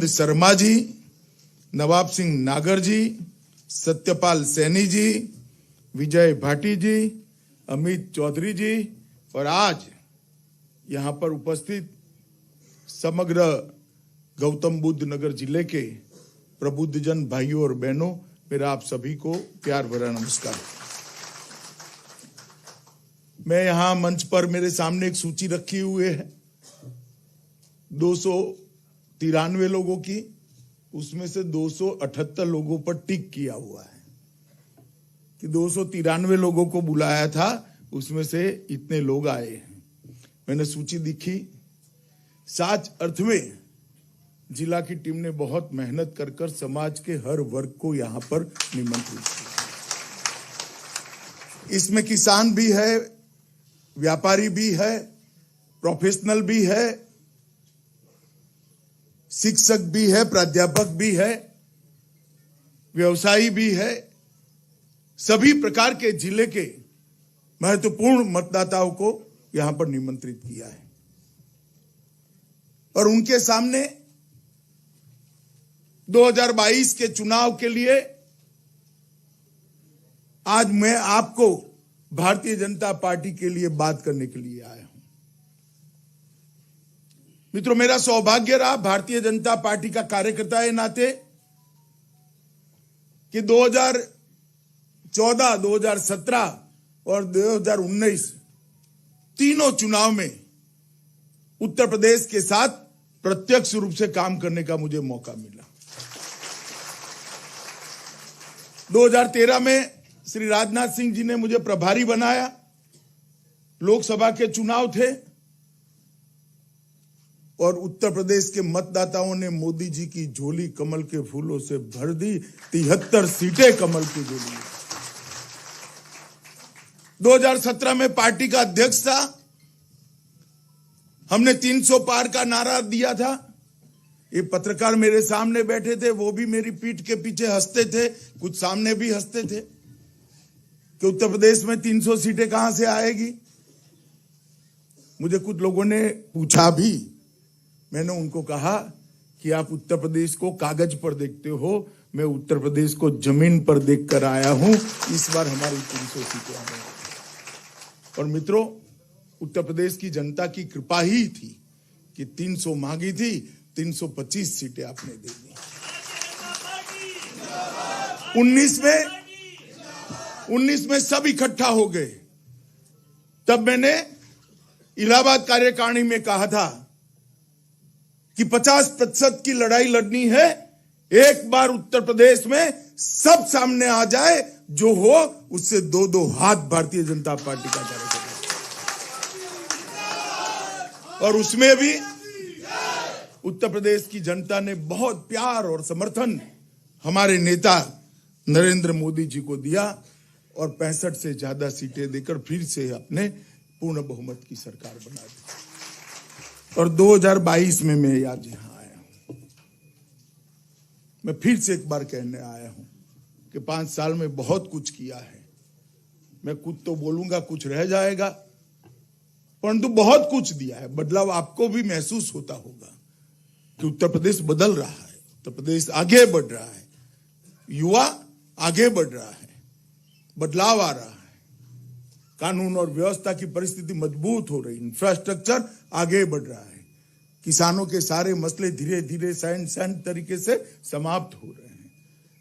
शर्मा जी, नवाब सिंह नागर जी, सत्यपाल सैनी जी, विजय भाटी जी, अमित चौधरी जी और आज यहाँ पर उपस्थित समग्र गौतम बुद्ध नगर जिले के प्रबुद्धजन भाइयों और बहनों, मेरा आप सभी को प्यार भरा नमस्कार। मैं यहाँ मंच पर मेरे सामने एक सूची रखी हुई है 293 लोगों की, उसमें से 278 लोगों पर टिक किया हुआ है कि 293 लोगों को बुलाया था, उसमें से इतने लोग आए हैं। मैंने सूची देखी, सच अर्थ में जिला की टीम ने बहुत मेहनत कर कर समाज के हर वर्ग को यहां पर निमंत्रित किया। इसमें किसान भी है, व्यापारी भी है, प्रोफेशनल भी है, शिक्षक भी है, प्राध्यापक भी है, व्यवसायी भी है। सभी प्रकार के जिले के महत्वपूर्ण मतदाताओं को यहां पर निमंत्रित किया है और उनके सामने 2022 के चुनाव के लिए आज मैं आपको भारतीय जनता पार्टी के लिए बात करने के लिए आया हूं। मित्रों, मेरा सौभाग्य रहा भारतीय जनता पार्टी का कार्यकर्ता के नाते कि 2014, 2017 और 2019 तीनों चुनाव में उत्तर प्रदेश के साथ प्रत्यक्ष रूप से काम करने का मुझे मौका मिला। 2013 में श्री राजनाथ सिंह जी ने मुझे प्रभारी बनाया, लोकसभा के चुनाव थे और उत्तर प्रदेश के मतदाताओं ने मोदी जी की झोली कमल के फूलों से भर दी। 73 सीटें कमल की झोली। 2017 में पार्टी का अध्यक्ष था, हमने 300 पार का नारा दिया था। ये पत्रकार मेरे सामने बैठे थे, वो भी मेरी पीठ के पीछे हंसते थे, कुछ सामने भी हंसते थे कि उत्तर प्रदेश में 300 सीटें कहां से आएगी। मुझे कुछ लोगों ने पूछा भी, मैंने उनको कहा कि आप उत्तर प्रदेश को कागज पर देखते हो, मैं उत्तर प्रदेश को जमीन पर देखकर आया हूं। इस बार हमारी 300 सीटें आ गई और मित्रों, उत्तर प्रदेश की जनता की कृपा ही थी कि 300 मांगी थी, 325 सीटें आपने दे दी। 19 में सब इकट्ठा हो गए। तब मैंने इलाहाबाद कार्यकारिणी में कहा था कि 50% की लड़ाई लड़नी है, एक बार उत्तर प्रदेश में सब सामने आ जाए, जो हो उससे 2-2 हाथ भारतीय जनता पार्टी का कार्यकर्ता। और उसमें भी उत्तर प्रदेश की जनता ने बहुत प्यार और समर्थन हमारे नेता नरेंद्र मोदी जी को दिया और 65 से ज्यादा सीटें देकर फिर से अपने पूर्ण बहुमत की सरकार बना दी। और 2022 में मैं आज यहां आया हूं। मैं फिर से एक बार कहने आया हूं कि 5 साल में बहुत कुछ किया है। मैं कुछ तो बोलूंगा, कुछ रह जाएगा, परंतु बहुत कुछ दिया है। बदलाव आपको भी महसूस होता होगा कि उत्तर प्रदेश बदल रहा है, उत्तर प्रदेश आगे बढ़ रहा है, युवा आगे बढ़ रहा है, बदलाव आ रहा है, कानून और व्यवस्था की परिस्थिति मजबूत हो रही, इंफ्रास्ट्रक्चर आगे बढ़ रहा है, किसानों के सारे मसले धीरे धीरे शांत तरीके से समाप्त हो रहे हैं,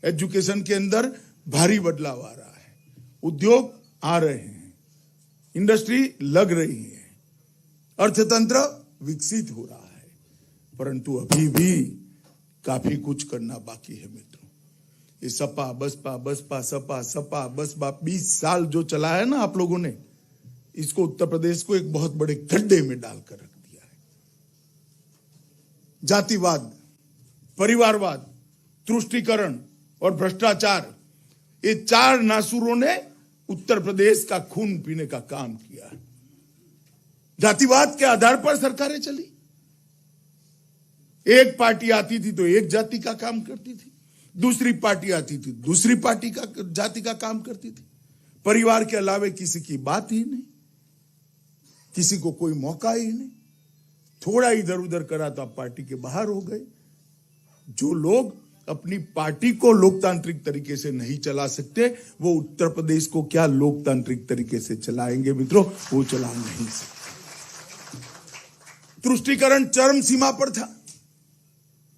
एजुकेशन के अंदर भारी बदलाव आ रहा है, उद्योग आ रहे हैं, इंडस्ट्री लग रही है, अर्थतंत्र विकसित हो रहा है, परंतु अभी भी काफी कुछ करना बाकी है मित्रों। ये सपा बसपा बसपा सपा सपा बसपा 20 साल जो चला है ना आप लोगों ने, इसको उत्तर प्रदेश को एक बहुत बड़े गड्ढे में डालकर रख दिया है। जातिवाद, परिवारवाद, तुष्टीकरण और भ्रष्टाचार, ये 4 नासुरों ने उत्तर प्रदेश का खून पीने का काम किया है। जातिवाद के आधार पर सरकारें चली। एक पार्टी आती थी तो एक जाति का काम करती थी, दूसरी पार्टी आती थी दूसरी पार्टी का जाति का काम करती थी। परिवार के अलावे किसी की बात ही नहीं, किसी को कोई मौका ही नहीं। थोड़ा इधर उधर करा तो आप पार्टी के बाहर हो गए। जो लोग अपनी पार्टी को लोकतांत्रिक तरीके से नहीं चला सकते, वो उत्तर प्रदेश को क्या लोकतांत्रिक तरीके से चलाएंगे मित्रों? वो चला नहीं सकते। तुष्टीकरण चरम सीमा पर था।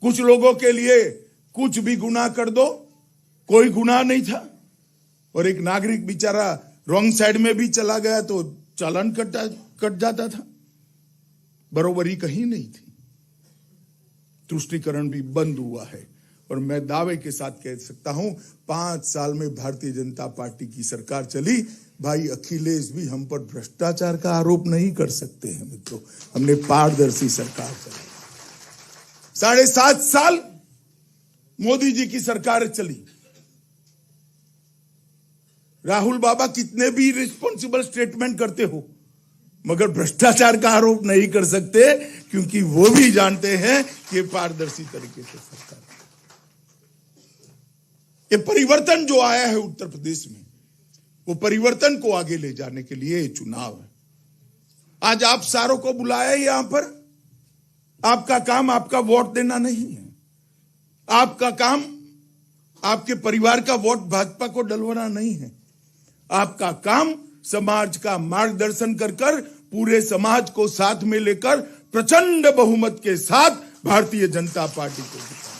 कुछ लोगों के लिए कुछ भी गुनाह कर दो, कोई गुनाह नहीं था, और एक नागरिक बेचारा रॉन्ग साइड में भी चला गया तो चालान कट जाता था। बरोबरी कहीं नहीं थी। तुष्टीकरण भी बंद हुआ है, और मैं दावे के साथ कह सकता हूं 5 साल में भारतीय जनता पार्टी की सरकार चली। भाई अखिलेश भी हम पर भ्रष्टाचार का आरोप नहीं कर सकते हैं मित्रों। हमने पारदर्शी सरकार चलाई। 7.5 साल मोदी जी की सरकार चली। राहुल बाबा कितने भी रिस्पॉन्सिबल स्टेटमेंट करते हो, मगर भ्रष्टाचार का आरोप नहीं कर सकते, क्योंकि वो भी जानते हैं कि पारदर्शी तरीके से सरकार। ये परिवर्तन जो आया है उत्तर प्रदेश में, वो परिवर्तन को आगे ले जाने के लिए चुनाव है। आज आप सारों को बुलाया यहां पर। आपका काम आपका वोट देना नहीं है। आपका काम आपके परिवार का वोट भाजपा को डलवाना नहीं है। आपका काम समाज का मार्गदर्शन कर पूरे समाज को साथ में लेकर प्रचंड बहुमत के साथ भारतीय जनता पार्टी को जिताना।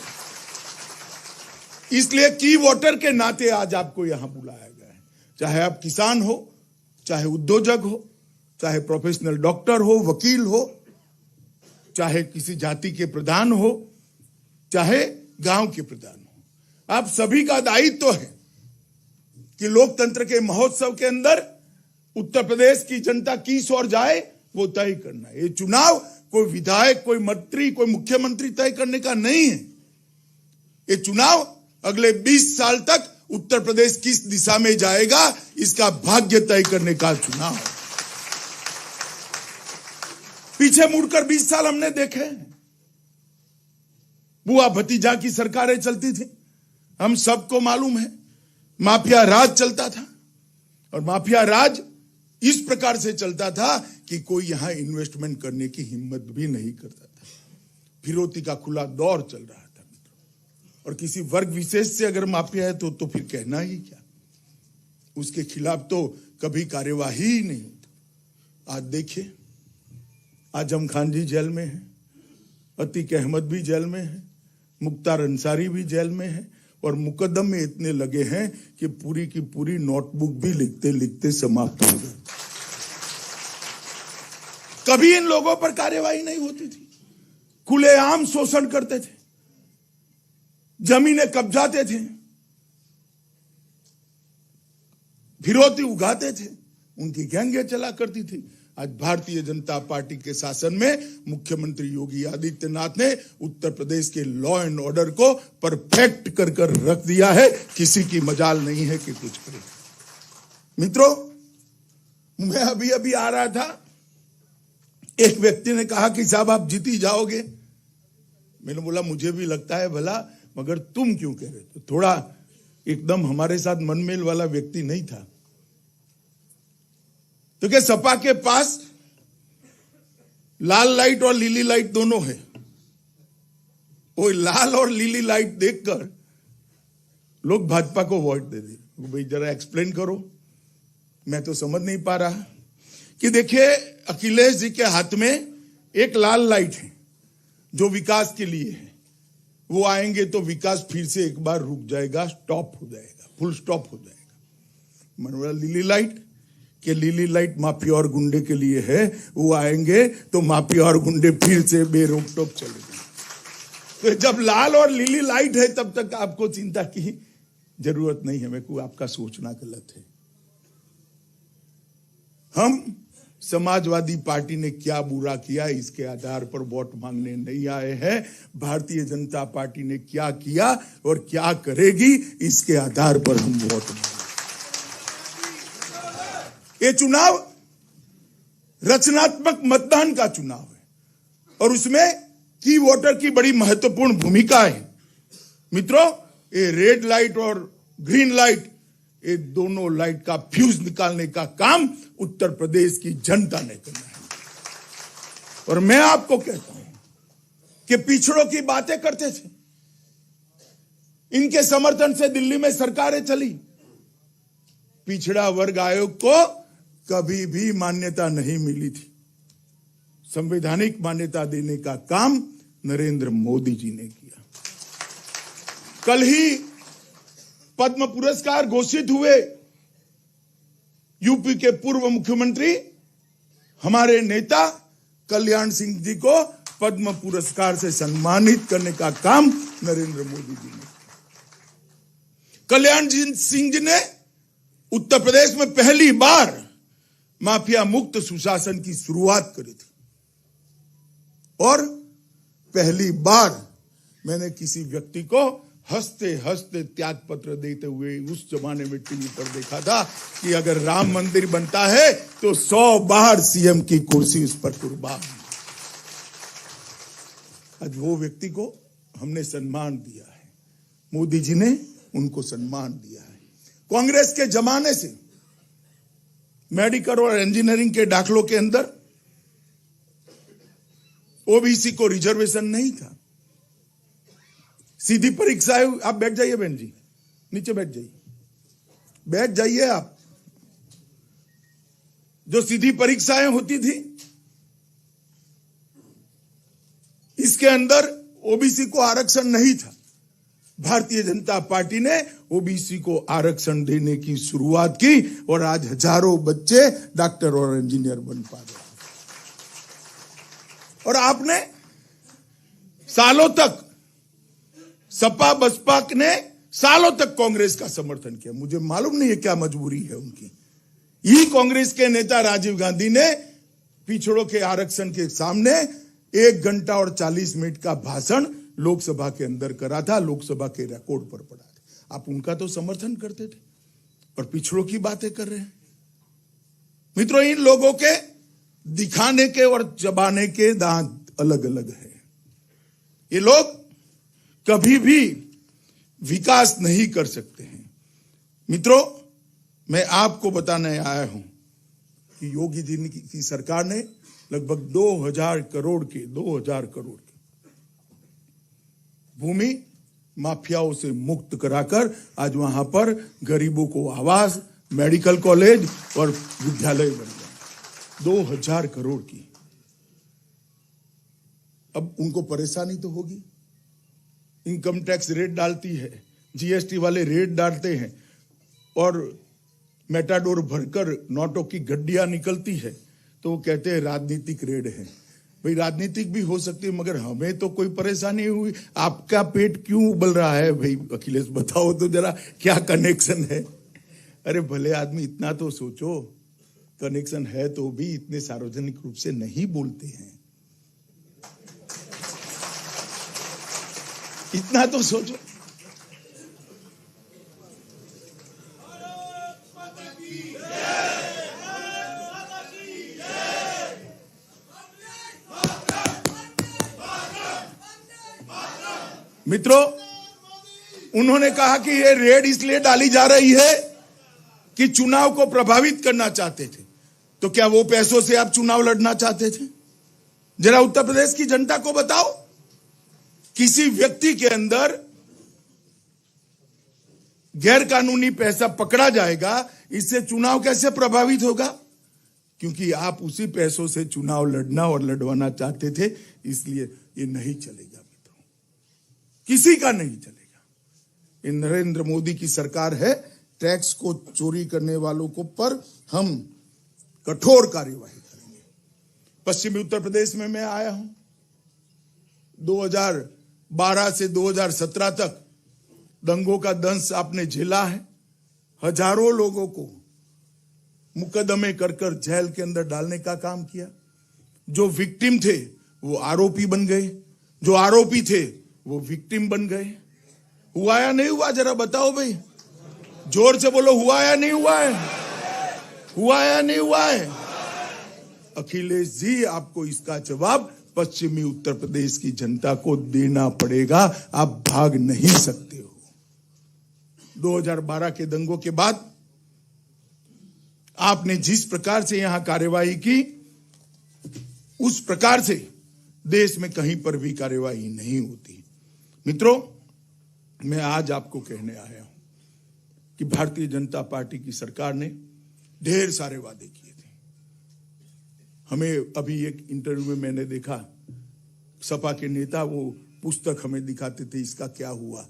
इसलिए की वोटर के नाते आज आपको यहां बुलाया गया है। चाहे आप किसान हो, चाहे उद्योजक हो, चाहे प्रोफेशनल डॉक्टर हो, वकील हो, चाहे किसी जाति के प्रधान हो, चाहे गांव के प्रधान हो, आप सभी का दायित्व है कि लोकतंत्र के महोत्सव के अंदर उत्तर प्रदेश की जनता किस ओर जाए वो तय करना है। ये चुनाव कोई विधायक, कोई मंत्री, कोई मुख्यमंत्री तय करने का नहीं है। ये चुनाव अगले 20 साल तक उत्तर प्रदेश किस दिशा में जाएगा, इसका भाग्य तय करने का चुनाव है। पीछे मुड़कर 20 साल हमने देखे, बुआ भतीजा की सरकारें चलती थी। हम सबको मालूम है माफिया राज चलता था, और माफिया राज इस प्रकार से चलता था कि कोई यहां इन्वेस्टमेंट करने की हिम्मत भी नहीं करता था। फिरौती का खुला दौर चल रहा था मित्रों, और किसी वर्ग विशेष से अगर माफिया है तो फिर कहना ही क्या। उसके खिलाफ तो कभी कार्यवाही ही नहीं होती। आज देखिए, आजम खान जी जेल में है, अतीक अहमद भी जेल में है, मुख्तार अंसारी भी जेल में है, और मुकदमे इतने लगे हैं कि पूरी की पूरी नोटबुक भी लिखते लिखते समाप्त हो गई। कभी इन लोगों पर कार्यवाही नहीं होती थी। खुलेआम शोषण करते थे, जमीनें कब्जाते थे, फिरौती उगाते थे, उनकी गैंगें चला करती थी। आज भारतीय जनता पार्टी के शासन में मुख्यमंत्री योगी आदित्यनाथ ने उत्तर प्रदेश के लॉ एंड ऑर्डर को परफेक्ट कर रख दिया है। किसी की मजाल नहीं है कि कुछ करे। मित्रों, मैं अभी आ रहा था, एक व्यक्ति ने कहा कि साहब आप जीती जाओगे। मैंने बोला मुझे भी लगता है भला, मगर तुम क्यों कह रहे? तो थोड़ा एकदम हमारे साथ मनमेल वाला व्यक्ति नहीं था। तो क्या सपा के पास लाल लाइट और लीली लाइट दोनों है। वो लाल और लीली लाइट देखकर लोग भाजपा को वोट दे दिए। भाई जरा एक्सप्लेन करो, मैं तो समझ नहीं पा रहा। कि देखिए, अखिलेश जी के हाथ में एक लाल लाइट है जो विकास के लिए है। वो आएंगे तो विकास फिर से एक बार रुक जाएगा, स्टॉप हो जाएगा, फुल स्टॉप हो जाएगा। मनोरा लीली लाइट कि लीली लाइट माफिया और गुंडे के लिए है, वो आएंगे तो माफिया और गुंडे फिर से बेरोक टोक चलेंगे। तो जब लाल और लीली लाइट है तब तक आपको चिंता की जरूरत नहीं है। मेरे को आपका सोचना गलत है। हम समाजवादी पार्टी ने क्या बुरा किया इसके आधार पर वोट मांगने नहीं आए हैं। भारतीय जनता पार्टी ने क्या किया और क्या करेगी इसके आधार पर हम वोट मांगेंगे। ये चुनाव रचनात्मक मतदान का चुनाव है, और उसमें की वोटर की बड़ी महत्वपूर्ण भूमिका है। मित्रों, ये रेड लाइट और ग्रीन लाइट, ये दोनों लाइट का फ्यूज निकालने का काम उत्तर प्रदेश की जनता ने करना है। और मैं आपको कहता हूं कि पिछड़ों की बातें करते थे, इनके समर्थन से दिल्ली में सरकारें चली। पिछड़ा वर्ग आयोग को कभी भी मान्यता नहीं मिली थी। संवैधानिक मान्यता देने का काम नरेंद्र मोदी जी ने किया। कल ही पद्म पुरस्कार घोषित हुए। यूपी के पूर्व मुख्यमंत्री हमारे नेता कल्याण सिंह जी को पद्म पुरस्कार से सम्मानित करने का काम नरेंद्र मोदी जी ने। कल्याण सिंह जी ने उत्तर प्रदेश में पहली बार माफिया मुक्त सुशासन की शुरुआत करी थी और पहली बार मैंने किसी व्यक्ति को हंसते हंसते त्याग पत्र देते हुए उस जमाने में टीवी पर देखा था कि अगर राम मंदिर बनता है तो 100 बार सीएम की कुर्सी उस पर कुर्बान। आज वो व्यक्ति को हमने सम्मान दिया है, मोदी जी ने उनको सम्मान दिया है। कांग्रेस के जमाने से मेडिकल और इंजीनियरिंग के दाखलों के अंदर ओबीसी को रिजर्वेशन नहीं था। सीधी परीक्षाएं, आप बैठ जाइए बहन जी, नीचे बैठ जाइए आप। जो सीधी परीक्षाएं होती थी इसके अंदर ओबीसी को आरक्षण नहीं था। भारतीय जनता पार्टी ने ओबीसी को आरक्षण देने की शुरुआत की और आज हजारों बच्चे डॉक्टर और इंजीनियर बन पा रहे हैं। और आपने सालों तक, सपा बसपा ने सालों तक कांग्रेस का समर्थन किया। मुझे मालूम नहीं है क्या मजबूरी है उनकी। यही कांग्रेस के नेता राजीव गांधी ने पिछड़ों के आरक्षण के सामने 1 घंटा और 40 मिनट का भाषण लोकसभा के अंदर करा था, लोकसभा के रिकॉर्ड पर पड़ा था। आप उनका तो समर्थन करते थे और पिछड़ों की बातें कर रहे हैं। मित्रों, इन लोगों के दिखाने के और चबाने के दांत अलग अलग है। ये लोग कभी भी विकास नहीं कर सकते हैं। मित्रों, मैं आपको बताने आया हूं कि योगी जी की सरकार ने लगभग 2000 करोड़ की भूमि माफियाओं से मुक्त कराकर आज वहां पर गरीबों को आवास, मेडिकल कॉलेज और विद्यालय बन गए। 2000 करोड़ की। अब उनको परेशानी तो होगी। इनकम टैक्स रेट डालती है, जीएसटी वाले रेट डालते हैं और मेटाडोर भरकर नोटों की गड्डियां निकलती है तो वो कहते हैं राजनीतिक रेड है। भाई राजनीतिक भी हो सकती है मगर हमें तो कोई परेशानी हुई। आपका पेट क्यों उबल रहा है भाई अखिलेश, बताओ तो जरा क्या कनेक्शन है। अरे भले आदमी इतना तो सोचो, कनेक्शन है तो भी इतने सार्वजनिक रूप से नहीं बोलते हैं। इतना तो सोचो। मित्रों, उन्होंने कहा कि ये रेड इसलिए डाली जा रही है कि चुनाव को प्रभावित करना चाहते थे। तो क्या वो पैसों से आप चुनाव लड़ना चाहते थे? जरा उत्तर प्रदेश की जनता को बताओ, किसी व्यक्ति के अंदर गैर कानूनी पैसा पकड़ा जाएगा, इससे चुनाव कैसे प्रभावित होगा? क्योंकि आप उसी पैसों से चुनाव लड़ना और लड़वाना चाहते थे, इसलिए ये नहीं चलेगा मित्रों, किसी का नहीं चलेगा। ये नरेंद्र मोदी की सरकार है। टैक्स को चोरी करने वालों को पर हम कठोर कार्यवाही करेंगे। पश्चिमी उत्तर प्रदेश में मैं आया हूं। 2012 से 2017 तक दंगों का दंश आपने झेला है। हजारों लोगों को मुकदमे कर कर जेल के अंदर डालने का काम किया। जो विक्टिम थे वो आरोपी बन गए, जो आरोपी थे वो विक्टिम बन गए। हुआ या नहीं हुआ? जरा बताओ भाई, जोर से बोलो, हुआ या नहीं हुआ है? हुआ या नहीं हुआ है? अखिलेश जी, आपको इसका जवाब पश्चिमी उत्तर प्रदेश की जनता को देना पड़ेगा। आप भाग नहीं सकते हो। 2012 के दंगों के बाद आपने जिस प्रकार से यहां कार्यवाही की, उस प्रकार से देश में कहीं पर भी कार्यवाही नहीं होती। मित्रों, मैं आज आपको कहने आया हूं कि भारतीय जनता पार्टी की सरकार ने ढेर सारे वादे किए थे। हमें अभी एक इंटरव्यू में मैंने देखा, सपा के नेता वो पुस्तक हमें दिखाते थे, इसका क्या हुआ।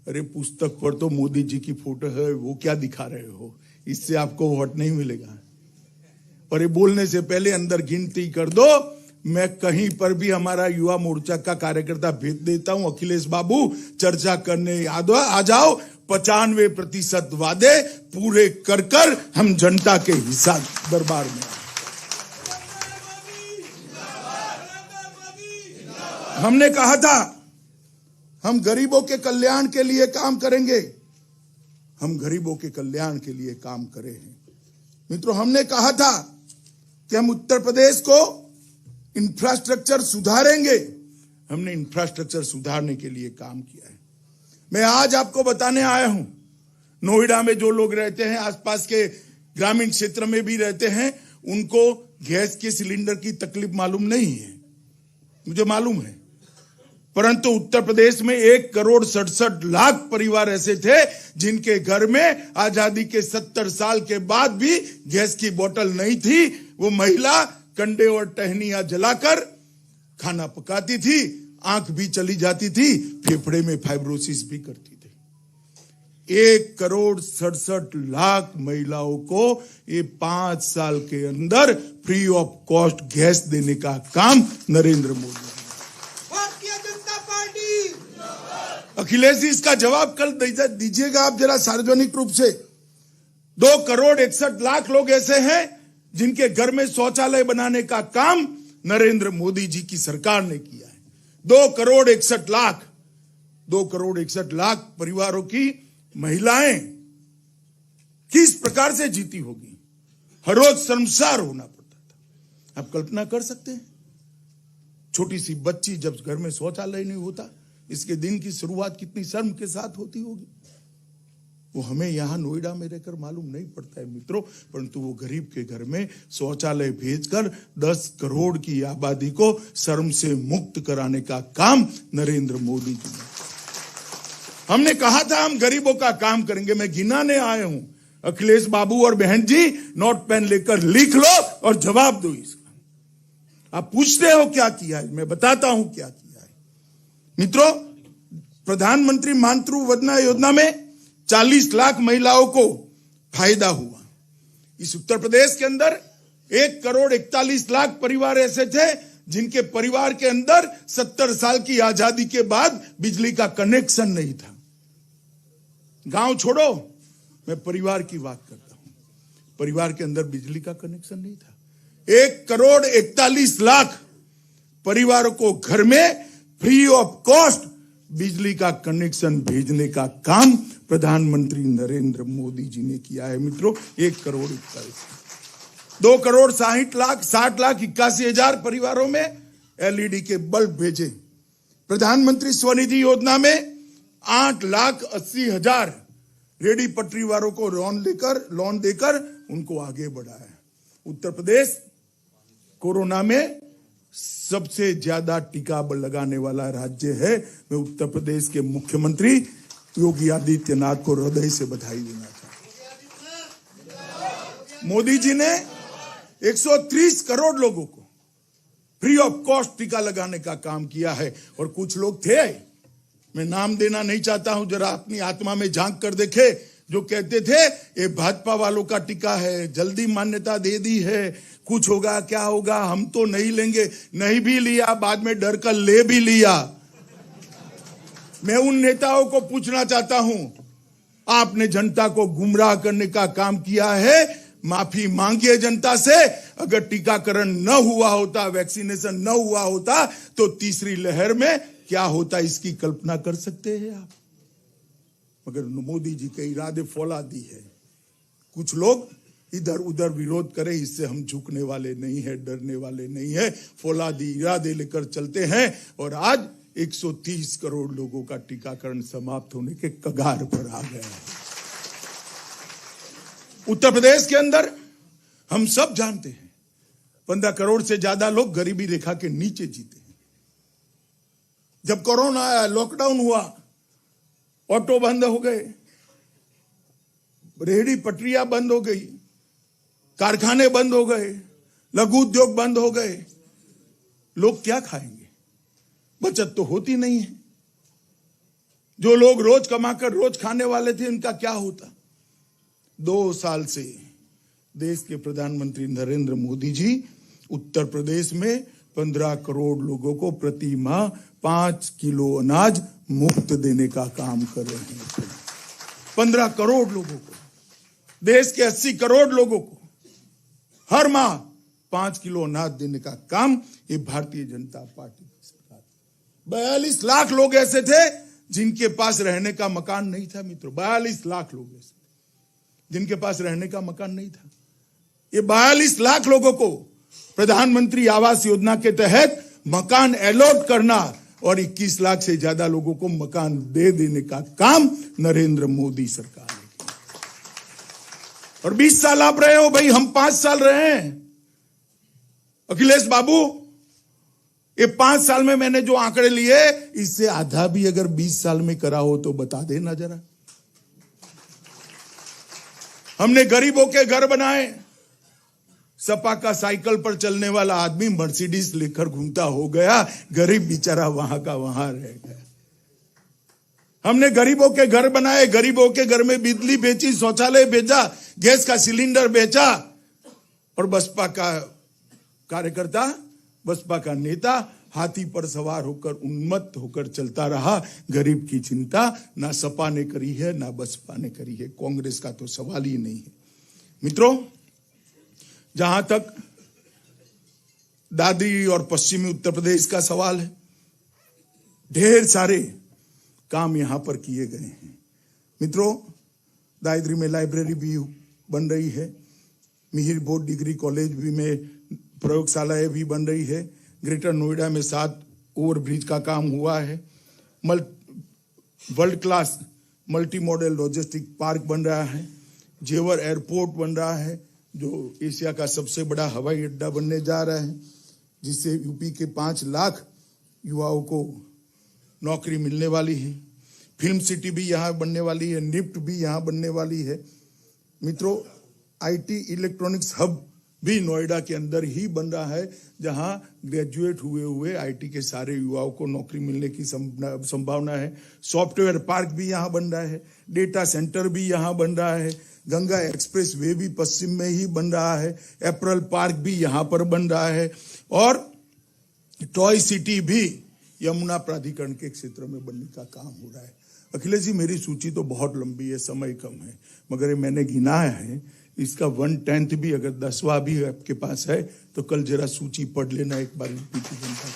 अरे पुस्तक पर तो मोदी जी की फोटो है, वो क्या दिखा रहे हो, इससे आपको वोट नहीं मिलेगा। और ये बोलने से पहले अंदर गिनती कर दो। मैं कहीं पर भी हमारा युवा मोर्चा का कार्यकर्ता भेज देता हूं, अखिलेश बाबू चर्चा करने आ जाओ, 95% वादे पूरे कर कर हम जनता के हिसाब दरबार में। हमने कहा था हम गरीबों के कल्याण के लिए काम करेंगे, हम गरीबों के कल्याण के लिए काम करे हैं। मित्रों, हमने कहा था कि हम उत्तर प्रदेश को इंफ्रास्ट्रक्चर सुधारेंगे, हमने इंफ्रास्ट्रक्चर सुधारने के लिए काम किया है। मैं आज आपको बताने आया हूं, नोएडा में जो लोग रहते हैं, आसपास के ग्रामीण क्षेत्र में भी रहते हैं, उनको गैस के सिलेंडर की तकलीफ मालूम नहीं है, मुझे मालूम है। परंतु उत्तर प्रदेश में 1,67,00,000 परिवार ऐसे थे जिनके घर में आजादी के 70 साल के बाद भी गैस की बोतल नहीं थी। वो महिला कंडे और टहनियां जलाकर खाना पकाती थी, आंख भी चली जाती थी, फेफड़े में फाइब्रोसिस भी करती थी। 1,67,00,000 महिलाओं को ये 5 साल के अंदर फ्री ऑफ कॉस्ट गैस देने का काम नरेंद्र मोदी। अखिलेश जी, इसका जवाब कल दीजिएगा आप जरा सार्वजनिक रूप से। 2,61,00,000 लोग ऐसे हैं जिनके घर में शौचालय बनाने का काम नरेंद्र मोदी जी की सरकार ने किया है। 2,61,00,000 2,61,00,000 परिवारों की महिलाएं किस प्रकार से जीती होगी। हर रोज शर्मसार होना पड़ता था। आप कल्पना कर सकते हैं, छोटी सी बच्ची जब घर में शौचालय नहीं होता, इसके दिन की शुरुआत कितनी शर्म के साथ होती होगी। वो हमें यहां नोएडा में रहकर मालूम नहीं पड़ता है मित्रों, परंतु वो गरीब के घर में शौचालय भेजकर 10 करोड़ की आबादी को शर्म से मुक्त कराने का काम नरेंद्र मोदी जी ने। हमने कहा था हम गरीबों का काम करेंगे। मैं गिनाने आया हूं, अखिलेश बाबू और बहन जी नोट पेन लेकर लिख लो और जवाब दो इसका। आप पूछते हो क्या किया है, मैं बताता हूं क्या किया है। मित्रों, प्रधानमंत्री मातृ वंदना योजना में 40 लाख महिलाओं को फायदा हुआ। इस उत्तर प्रदेश के अंदर 1,41,00,000 परिवार ऐसे थे जिनके परिवार के अंदर 70 साल की आजादी के बाद बिजली का कनेक्शन नहीं था। गांव छोड़ो, मैं परिवार की बात करता हूं। परिवार के अंदर बिजली का कनेक्शन नहीं था। 1,41,00,000 परिवारों को घर में फ्री ऑफ कॉस्ट बिजली का कनेक्शन भेजने का काम प्रधानमंत्री नरेंद्र मोदी जी ने किया है। मित्रों, 1,41,00,000 2,60,81,000 परिवारों में एलईडी के बल्ब भेजे। प्रधानमंत्री स्वनिधि योजना में 8,80,000 रेडी पटरी वालों को लोन देकर उनको आगे बढ़ाया। उत्तर प्रदेश कोरोना में सबसे ज्यादा टीका लगाने वाला राज्य है। मैं उत्तर प्रदेश के मुख्यमंत्री योगी आदित्यनाथ को हृदय से बधाई देना चाहता हूं। मोदी जी ने 130 करोड़ लोगों को फ्री ऑफ कॉस्ट टीका लगाने का काम किया है। और कुछ लोग थे, मैं नाम देना नहीं चाहता हूं, जरा अपनी आत्मा में झांक कर देखे, जो कहते थे ये भाजपा वालों का टीका है, जल्दी मान्यता दे दी है, कुछ होगा क्या होगा, हम तो नहीं लेंगे। नहीं भी लिया, बाद में डर कर ले भी लिया। मैं उन नेताओं को पूछना चाहता हूं, आपने जनता को गुमराह करने का काम किया है, माफी मांगिए जनता से। अगर टीकाकरण न हुआ होता, वैक्सीनेशन न हुआ होता, तो तीसरी लहर में क्या होता, इसकी कल्पना कर सकते हैं आप। मगर मोदी जी के इरादे फौलादी है। कुछ लोग इधर उधर विरोध करें, इससे हम झुकने वाले नहीं है, डरने वाले नहीं है। फौलादी इरादे लेकर चलते हैं और आज 130 करोड़ लोगों का टीकाकरण समाप्त होने के कगार पर आ गया है। उत्तर प्रदेश के अंदर हम सब जानते हैं 15 करोड़ से ज्यादा लोग गरीबी रेखा के नीचे जीते हैं। जब कोरोना आया, लॉकडाउन हुआ ऑटो बंद हो गए, रेहड़ी पटरियां बंद हो गई, कारखाने बंद हो गए, लघु उद्योग बंद हो गए। लोग क्या खाएंगे? बचत तो होती नहीं है। जो लोग रोज कमाकर रोज खाने वाले थे, उनका क्या होता? 2 साल से देश के प्रधानमंत्री नरेंद्र मोदी जी उत्तर प्रदेश में 15 करोड़ लोगों को प्रति माह 5 किलो अनाज मुफ्त देने का काम कर रहे हैं। 15 करोड़ लोगों को, देश के 80 करोड़ लोगों को हर माह 5 किलो अनाज देने का काम ये भारतीय जनता पार्टी की सरकार। 42 लाख लोग ऐसे थे जिनके पास रहने का मकान नहीं था। मित्रों, 42 लाख लोग ऐसे जिनके पास रहने का मकान नहीं था। ये 42 लाख लोगों को प्रधानमंत्री आवास योजना के तहत मकान अलॉट करना और 21 लाख से ज्यादा लोगों को मकान दे देने का काम नरेंद्र मोदी सरकार ने किया। और 20 साल आप रहे हो भाई, हम 5 साल रहे हैं। अखिलेश बाबू, ये 5 साल में मैंने जो आंकड़े लिए, इससे आधा भी अगर 20 साल में करा हो तो बता देना जरा। हमने गरीबों के घर बनाए। सपा का साइकिल पर चलने वाला आदमी मर्सिडीज लेकर घूमता हो गया, गरीब बेचारा वहां का वहां रह गया। हमने गरीबों के घर बनाए, गरीबों के घर में बिजली बेची, शौचालय बेचा, गैस का सिलेंडर बेचा। और बसपा का कार्यकर्ता, बसपा का नेता हाथी पर सवार होकर उन्मत्त होकर चलता रहा। गरीब की चिंता ना सपा ने करी है, ना बसपा ने करी है। कांग्रेस का तो सवाल ही नहीं है। मित्रों, जहां तक दादरी और पश्चिमी उत्तर प्रदेश का सवाल है, ढेर सारे काम यहां पर किए गए हैं। मित्रों, दादरी में लाइब्रेरी भी बन रही है, मिहिर बोर्ड डिग्री कॉलेज भी में प्रयोगशालाएं भी बन रही है, ग्रेटर नोएडा में 7 ओवरब्रिज का काम हुआ है, world class multi modal logistic park बन रहा है, जेवर एयरपोर्ट बन रहा है जो एशिया का सबसे बड़ा हवाई अड्डा बनने जा रहा है, जिससे यूपी के 5 लाख युवाओं को नौकरी मिलने वाली है। फिल्म सिटी भी यहाँ बनने वाली है, निफ्ट भी यहाँ बनने वाली है। मित्रों, आईटी इलेक्ट्रॉनिक्स हब भी नोएडा के अंदर ही बन रहा है, जहां ग्रेजुएट हुए आईटी के सारे युवाओं को नौकरी मिलने की संभावना है। सॉफ्टवेयर पार्क भी यहां बन रहा है, डेटा सेंटर भी यहां बन रहा है, गंगा एक्सप्रेस वे भी पश्चिम में ही बन रहा है, एप्रल पार्क भी यहां पर बन रहा है, और टॉय सिटी भी यमुना प्राधिकरण के क्षेत्र में बनने का काम हो रहा है। अखिलेश जी, मेरी सूची तो बहुत लंबी है, समय कम है, मगर मैंने गिनाया है, इसका 1/10 भी अगर 10वां भी आपके पास है तो कल जरा सूची पढ़ लेना एक बार यूपी की जनता।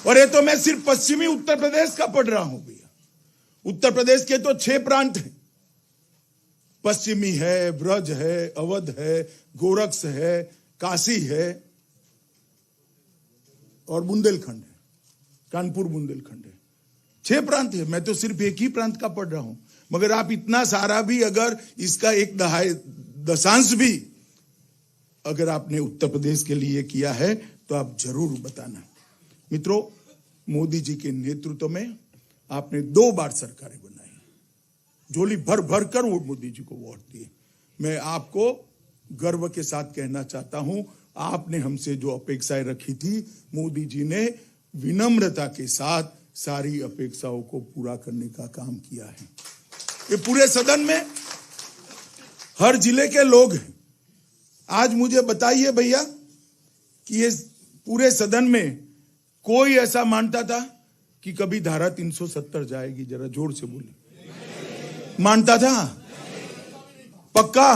और ये तो मैं सिर्फ पश्चिमी उत्तर प्रदेश का पढ़ रहा हूं भैया। उत्तर प्रदेश के तो 6 प्रांत हैं, पश्चिमी है, ब्रज है, अवध है, गोरक्ष है, काशी है और बुंदेलखंड है, कानपुर बुंदेलखंड है। 6 प्रांत है, मैं तो सिर्फ एक ही प्रांत का पढ़ रहा हूं। मगर आप इतना सारा भी अगर इसका 1/10 भी अगर आपने उत्तर प्रदेश के लिए किया है तो आप जरूर बताना। मित्रों, मोदी जी के नेतृत्व में आपने 2 बार सरकारें बनाई, झोली भर भर कर वो मोदी जी को वोट दिए। मैं आपको गर्व के साथ कहना चाहता हूं, आपने हमसे जो अपेक्षाएं रखी थी, मोदी जी ने विनम्रता के साथ सारी अपेक्षाओं को पूरा करने का काम किया है। ये पूरे सदन में हर जिले के लोग हैं। आज मुझे बताइए भैया कि ये पूरे सदन में कोई ऐसा मानता था कि कभी धारा 370 जाएगी? जरा जोर से बोले। मानता था? पक्का?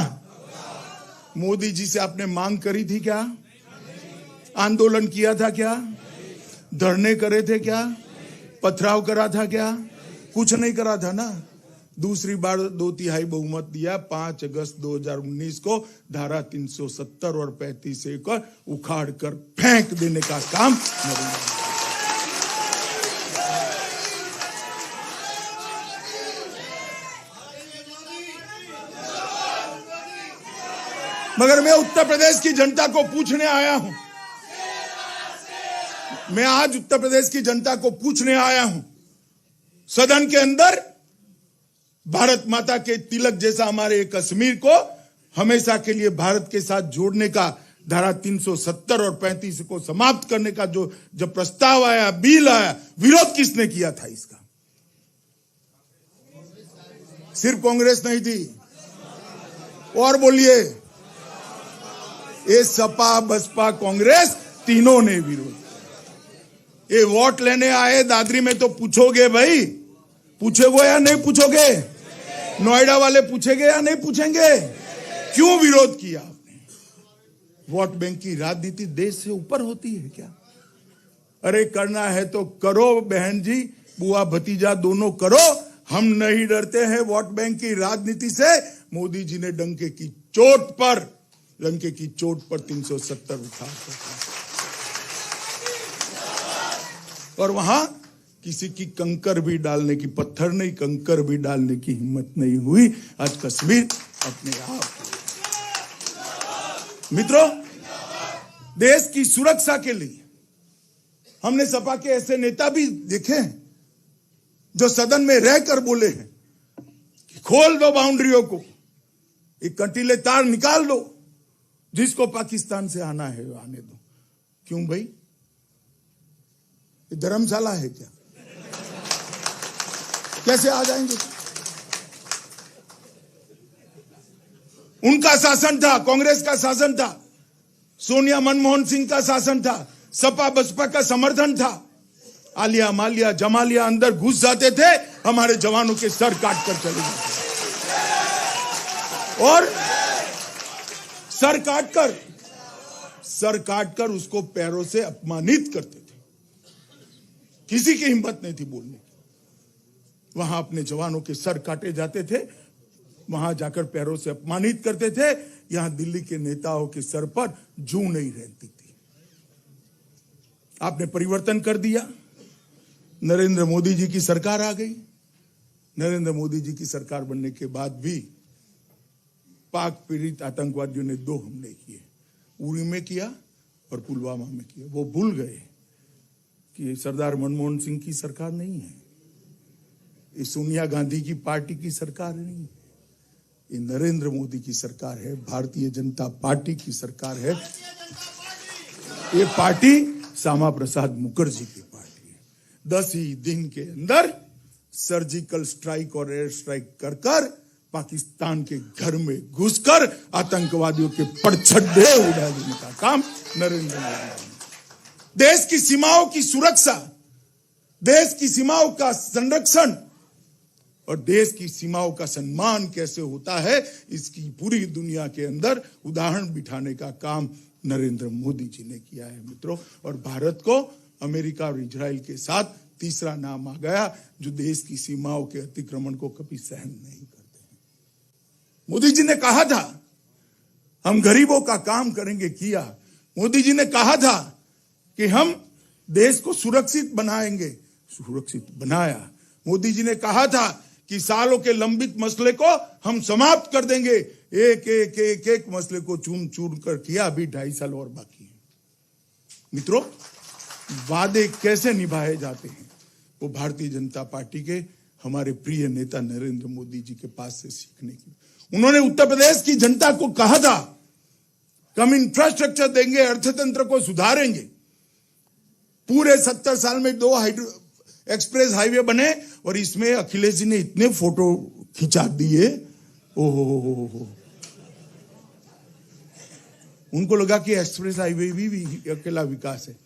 मोदी जी से आपने मांग करी थी क्या? आंदोलन किया था क्या? धरने करे थे क्या? पथराव करा था क्या? कुछ नहीं करा था ना। दूसरी बार 2/3 बहुमत दिया। 5 अगस्त 2019 को धारा 370 और 35A को उखाड़ कर फेंक देने का काम मगर मैं उत्तर प्रदेश की जनता को पूछने आया हूं। मैं आज उत्तर प्रदेश की जनता को पूछने आया हूं, सदन के अंदर भारत माता के तिलक जैसा हमारे कश्मीर को हमेशा के लिए भारत के साथ जोड़ने का धारा 370 और 35 को समाप्त करने का जो जब प्रस्ताव आया, बिल आया, विरोध किसने किया था इसका? सिर्फ कांग्रेस नहीं थी, और बोलिए, ये सपा बसपा कांग्रेस तीनों ने विरोध किया। ये वोट लेने आए दादरी में तो पूछोगे भाई, पूछोगे या नहीं पूछोगे? नोएडा वाले पूछेंगे या नहीं पूछेंगे? क्यों विरोध किया आपने? वोट बैंक की राजनीति देश से ऊपर होती है क्या? अरे करना है तो करो बहन जी, बुआ भतीजा दोनों करो, हम नहीं डरते हैं वोट बैंक की राजनीति से। मोदी जी ने डंके की चोट पर 370 उठा और वहां किसी की कंकर भी डालने की, पत्थर नहीं कंकर भी डालने की हिम्मत नहीं हुई। आज कश्मीर अपने आप। मित्रों, देश की सुरक्षा के लिए हमने सपा के ऐसे नेता भी देखे हैं जो सदन में रहकर बोले हैं कि खोल दो बाउंड्रियों को, एक कंटीले तार निकाल दो, जिसको पाकिस्तान से आना है आने दो। क्यों भाई? ये धर्मशाला है क्या? कैसे आ जाएंगे? उनका शासन था, कांग्रेस का शासन था, सोनिया मनमोहन सिंह का शासन था, सपा बसपा का समर्थन था। आलिया मालिया जमालिया अंदर घुस जाते थे, हमारे जवानों के सर काट कर चले जाते और सर काटकर उसको पैरों से अपमानित करते थे। किसी की हिम्मत नहीं थी बोलने की। वहां अपने जवानों के सर काटे जाते थे, वहां जाकर पैरों से अपमानित करते थे। यहां दिल्ली के नेताओं के सर पर जू नहीं रहती थी। आपने परिवर्तन कर दिया। नरेंद्र मोदी जी की सरकार आ गई। नरेंद्र मोदी जी की सरकार बनने के बाद भी पाक पीड़ित आतंकवादियों ने 2 हमले किए, उरी में किया और पुलवामा में किया। वो भूल गए कि सरदार मनमोहन सिंह की सरकार नहीं है, ये सोनिया गांधी की पार्टी की सरकार नहीं है, ये नरेंद्र मोदी की सरकार है, भारतीय जनता पार्टी की सरकार है। ये पार्टी श्यामा प्रसाद मुखर्जी की पार्टी है। 10 ही दिन के अंदर सर्जिकल स्ट्राइक और एयर स्ट्राइक कर पाकिस्तान के घर में घुसकर आतंकवादियों के पड़छड्डे उड़ा देने का काम नरेंद्र मोदी ने। देश की सीमाओं की सुरक्षा, देश की सीमाओं का संरक्षण और देश की सीमाओं का सम्मान कैसे होता है, इसकी पूरी दुनिया के अंदर उदाहरण बिठाने का काम नरेंद्र मोदी जी ने किया है मित्रों। और भारत को अमेरिका और इजराइल के साथ तीसरा नाम आ गया जो देश की सीमाओं के अतिक्रमण को कभी सहन नहीं करते हैं। मोदी जी ने कहा था हम गरीबों का काम करेंगे, किया। मोदी जी ने कहा था कि हम देश को सुरक्षित बनाएंगे, सुरक्षित बनाया। मोदी जी ने कहा था कि सालों के लंबित मसले को हम समाप्त कर देंगे, एक मसले को चून चून कर किया। अभी 2.5 साल और बाकी है। मित्रों, वादे कैसे निभाए जाते हैं वो भारतीय जनता पार्टी के हमारे प्रिय नेता नरेंद्र मोदी जी के पास से सीखने की। उन्होंने उत्तर प्रदेश की जनता को कहा था कि हम इंफ्रास्ट्रक्चर देंगे, अर्थतंत्र को सुधारेंगे। पूरे 70 साल में 2 एक्सप्रेस हाईवे बने और इसमें अखिलेश जी ने इतने फोटो खिंचा दिए, ओहो, उनको लगा कि एक्सप्रेस हाईवे भी अकेला विकास है।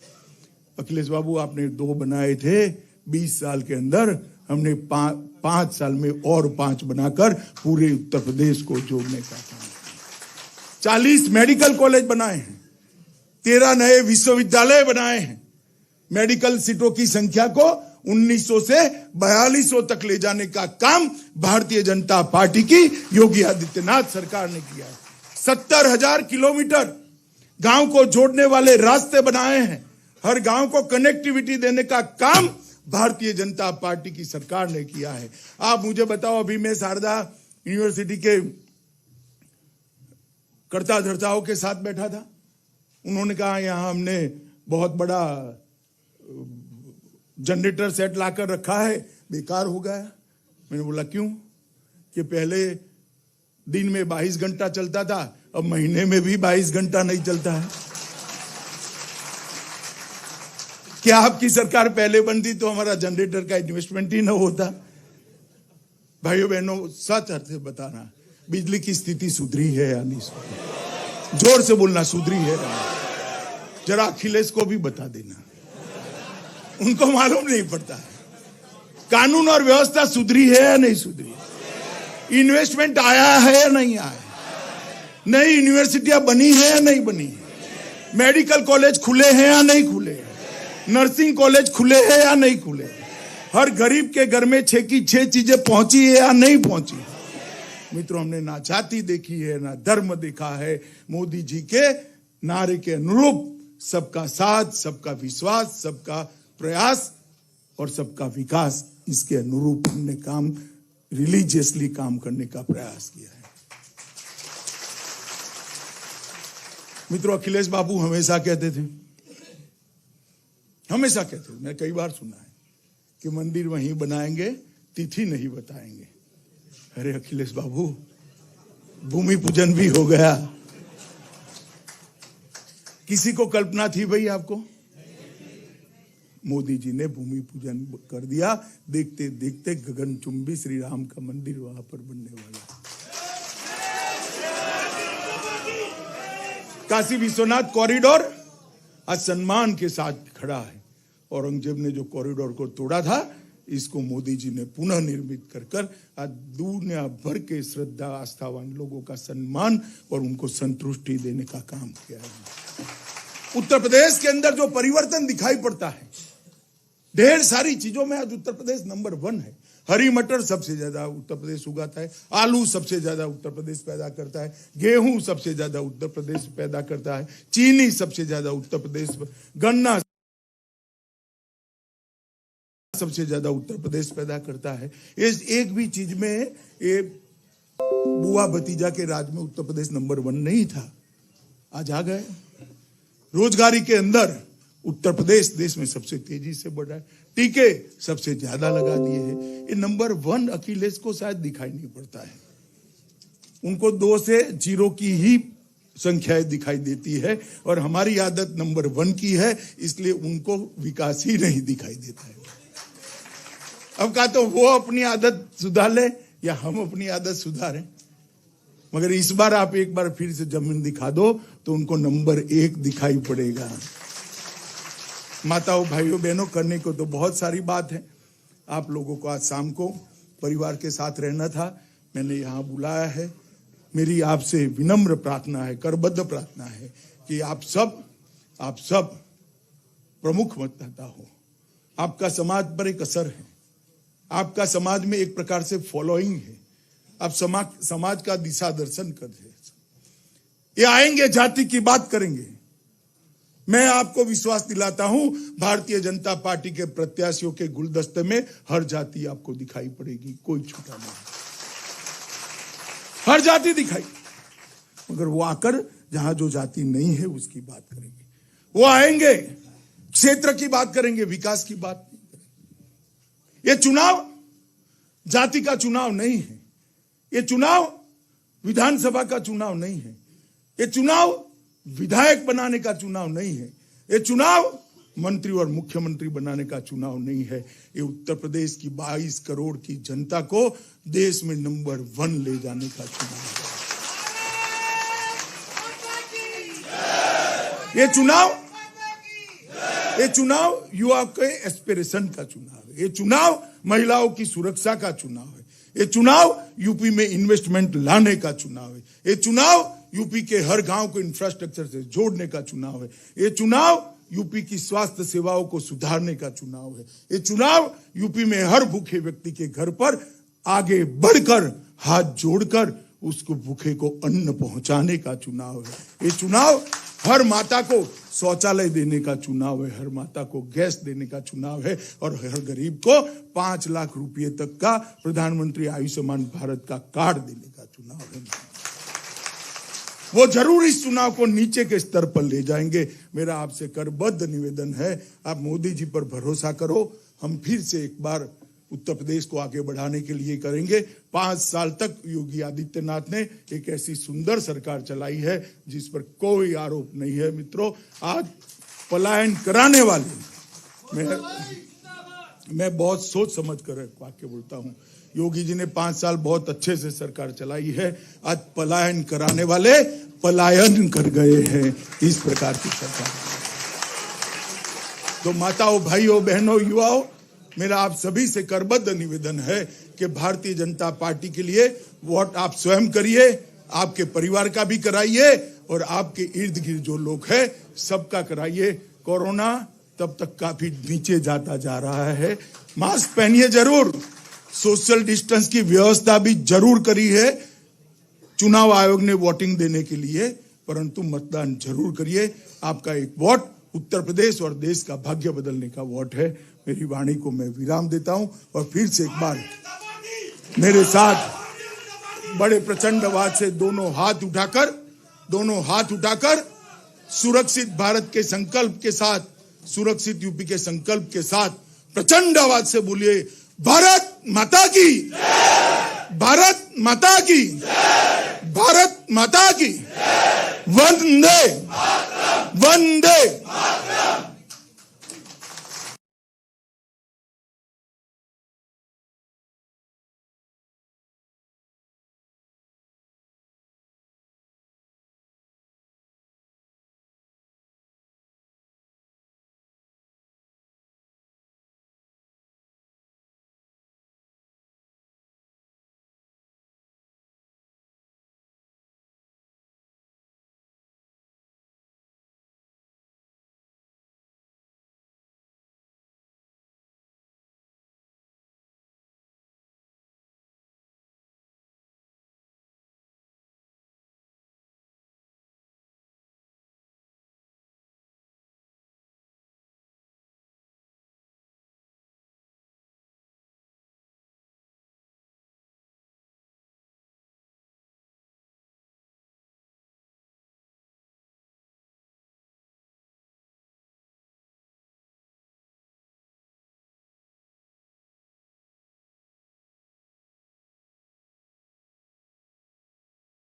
अखिलेश बाबू, आपने 2 बनाए थे 20 साल के अंदर, हमने 5 साल में और 5 बनाकर पूरे उत्तर प्रदेश को जोड़ने का काम किया। 40 मेडिकल कॉलेज बनाए हैं, 13 नए विश्वविद्यालय बनाए हैं। मेडिकल सीटों की संख्या को 1900 से 4200 तक ले जाने का काम भारतीय जनता पार्टी की योगी आदित्यनाथ सरकार ने किया है। 70,000 किलोमीटर गांव को जोड़ने वाले रास्ते बनाए हैं। हर गांव को कनेक्टिविटी देने का काम भारतीय जनता पार्टी की सरकार ने किया है। आप मुझे बताओ, अभी मैं शारदा यूनिवर्सिटी के कर्ता धर्ताओं के साथ बैठा था। उन्होंने कहा यहां हमने बहुत बड़ा जनरेटर सेट लाकर रखा है, बेकार हो गया। मैंने बोला क्यों? कि पहले दिन में 22 घंटा चलता था, अब महीने में भी 22 घंटा नहीं चलता है। क्या आपकी सरकार पहले बनती तो हमारा जनरेटर का इन्वेस्टमेंट ही ना होता? भाइयों बहनों, सच अर्थ से बताना, बिजली की स्थिति सुधरी है या नहीं सुधरी? जोर से बोलना, सुधरी है? जरा अखिलेश को भी बता देना, उनको मालूम नहीं पड़ता है। कानून और व्यवस्था सुधरी है या नहीं सुधरी? इन्वेस्टमेंट आया है या नहीं आया? नई यूनिवर्सिटियां बनी है या नहीं बनी? मेडिकल कॉलेज खुले हैं या नहीं खुले? नर्सिंग कॉलेज खुले हैं या नहीं खुले? हर गरीब के घर में 6 की 6 चीजें पहुंची है या नहीं पहुंची? मित्रों, हमने ना जाति देखी है ना धर्म देखा है। मोदी जी के नारे के अनुरूप सबका साथ, सबका विश्वास, सबका प्रयास और सबका विकास, इसके अनुरूप हमने काम, रिलीजियसली काम करने का प्रयास किया है। मित्रों, अखिलेश बाबू हमेशा कहते थे, मैं कई बार सुना है कि मंदिर वहीं बनाएंगे, तिथि नहीं बताएंगे। अरे अखिलेश बाबू, भूमि पूजन भी हो गया। किसी को कल्पना थी भाई आपको? मोदी जी ने भूमि पूजन कर दिया। देखते देखते गगनचुंबी श्री राम का मंदिर वहां पर बनने वाला। काशी विश्वनाथ कॉरिडोर आज सम्मान के साथ खड़ा है। औरंगजेब ने जो कॉरिडोर को तोड़ा था, इसको मोदी जी ने पुनः निर्मित कर आज दुनिया भर के श्रद्धा आस्थावान लोगों का सम्मान और उनको संतुष्टि देने का काम किया है। उत्तर प्रदेश के अंदर जो परिवर्तन दिखाई पड़ता है, ढेर सारी चीजों में आज उत्तर प्रदेश नंबर 1 है। हरी मटर सबसे ज्यादा उत्तर प्रदेश उगाता है, आलू सबसे ज्यादा उत्तर प्रदेश पैदा करता है, गेहूं सबसे ज्यादा उत्तर प्रदेश पैदा करता है, चीनी सबसे ज्यादा उत्तर प्रदेश, गन्ना सबसे ज्यादा उत्तर प्रदेश पैदा करता है। इस एक भी चीज में ये बुआ भतीजा के राज में उत्तर प्रदेश नंबर 1 नहीं था, आज आ गए। रोजगारी के अंदर उत्तर प्रदेश देश में सबसे तेजी से बढ़ रहा है, टीके सबसे ज्यादा लगा दिए हैं। ये नंबर 1 अखिलेश को शायद दिखाई नहीं पड़ता है, उनको 2 से 0 की ही संख्याएं दिखाई देती है और हमारी आदत नंबर 1 की है, इसलिए उनको विकास ही नहीं दिखाई देता है। अब कहा तो वो अपनी आदत सुधार ले या हम अपनी आदत सुधारें, मगर इस बार आप एक बार फिर से जमीन दिखा दो तो उनको नंबर 1 दिखाई पड़ेगा। माताओं, भाइयों, बहनों, करने को तो बहुत सारी बात है। आप लोगों को आज शाम को परिवार के साथ रहना था, मैंने यहाँ बुलाया है। मेरी आपसे विनम्र प्रार्थना है, करबद्ध प्रार्थना है कि आप सब प्रमुख मतदाता हो। आपका समाज पर एक असर है, आपका समाज में एक प्रकार से फॉलोइंग है, आप समाज का दिशा दर्शन कर रहे हैं। ये आएंगे, जाति की बात करेंगे। मैं आपको विश्वास दिलाता हूं, भारतीय जनता पार्टी के प्रत्याशियों के गुलदस्ते में हर जाति आपको दिखाई पड़ेगी, कोई छूटा नहीं, हर जाति दिखाई। मगर वो आकर जहां जो जाति नहीं है उसकी बात करेंगे, वो आएंगे, क्षेत्र की बात करेंगे, विकास की बात नहीं करेंगे। ये चुनाव जाति का चुनाव नहीं है, ये चुनाव विधानसभा का चुनाव नहीं है, ये चुनाव विधायक बनाने का चुनाव नहीं है, ये चुनाव मंत्री और मुख्यमंत्री बनाने का चुनाव नहीं है। ये उत्तर प्रदेश की 22 करोड़ की जनता को देश में नंबर 1 ले जाने का चुनाव है। ये चुनाव युवा के एस्पिरेशन का चुनाव है, ये चुनाव महिलाओं की सुरक्षा का चुनाव है, ये चुनाव यूपी में इन्वेस्टमेंट लाने का चुनाव है, ये चुनाव यूपी के हर गांव को इंफ्रास्ट्रक्चर से जोड़ने का चुनाव है, ये चुनाव यूपी की स्वास्थ्य सेवाओं को सुधारने का चुनाव है, ये चुनाव यूपी में हर भूखे व्यक्ति के घर पर आगे बढ़कर हाथ जोड़कर उसको भूखे को अन्न पहुंचाने का चुनाव है। ये चुनाव हर माता को शौचालय देने का चुनाव है, हर माता को गैस देने का चुनाव है और हर गरीब को 5 लाख रुपए तक का प्रधानमंत्री आयुष्मान भारत का कार्ड देने का चुनाव है। वो जरूर इस चुनाव को नीचे के स्तर पर ले जाएंगे। मेरा आपसे करबद्ध निवेदन है, आप मोदी जी पर भरोसा करो। हम फिर से एक बार उत्तर प्रदेश को आगे बढ़ाने के लिए करेंगे। 5 साल तक योगी आदित्यनाथ ने एक ऐसी सुंदर सरकार चलाई है जिस पर कोई आरोप नहीं है। मित्रों, आज पलायन कराने वाले, मैं बहुत सोच समझ कर वाक्य बोलता हूं। योगी जी ने 5 साल बहुत अच्छे से सरकार चलाई है। आज पलायन कराने वाले पलायन कर गए हैं इस प्रकार की सरकार। तो माताओं, भाइयों, बहनों, युवाओं, मेरा आप सभी से करबद्ध निवेदन है कि भारतीय जनता पार्टी के लिए वोट आप स्वयं करिए, आपके परिवार का भी कराइए और आपके इर्द गिर्द जो लोग हैं सबका कराइए। कोरोना तब तक काफी नीचे जाता जा रहा है। मास्क पहनिए जरूर, सोशल डिस्टेंस की व्यवस्था भी जरूर करी है चुनाव आयोग ने वोटिंग देने के लिए, परंतु मतदान जरूर करिए। आपका एक वोट उत्तर प्रदेश और देश का भाग्य बदलने का वोट है। मेरी वाणी को मैं विराम देता हूं और फिर से एक बार मेरे साथ बड़े प्रचंड आवाज से दोनों हाथ उठाकर सुरक्षित भारत के संकल्प के साथ, सुरक्षित यूपी के संकल्प के साथ प्रचंड आवाज से बोलिए, भारत माता की, भारत माता की, भारत माता की, वंदे वंदे।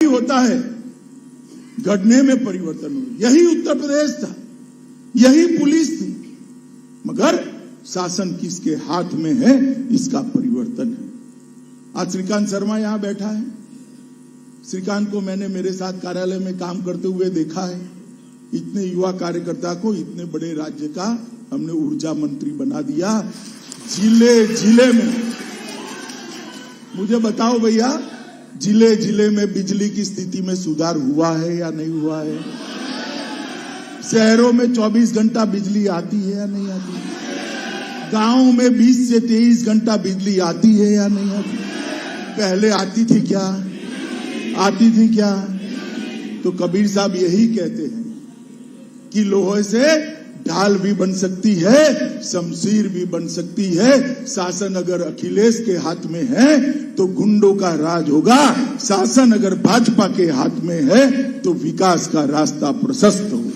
होता है, घटने में परिवर्तन हो। यही उत्तर प्रदेश था, यही पुलिस थी, मगर शासन किसके हाथ में है, इसका परिवर्तन है। आज श्रीकांत शर्मा यहां बैठा है। श्रीकांत को मैंने मेरे साथ कार्यालय में काम करते हुए देखा है। इतने युवा कार्यकर्ता को इतने बड़े राज्य का हमने ऊर्जा मंत्री बना दिया। जिले जिले में, मुझे बताओ भैया, जिले जिले में बिजली की स्थिति में सुधार हुआ है या नहीं हुआ है? शहरों में 24 घंटा बिजली आती है या नहीं आती? गांव में 20 से 23 घंटा बिजली आती है या नहीं आती? पहले आती थी क्या? आती थी क्या? तो कबीर साहब यही कहते हैं कि लोहे से ढाल भी बन सकती है, शमशीर भी बन सकती है। शासन अगर अखिलेश के हाथ में है तो गुंडों का राज होगा, शासन अगर भाजपा के हाथ में है तो विकास का रास्ता प्रशस्त होगा।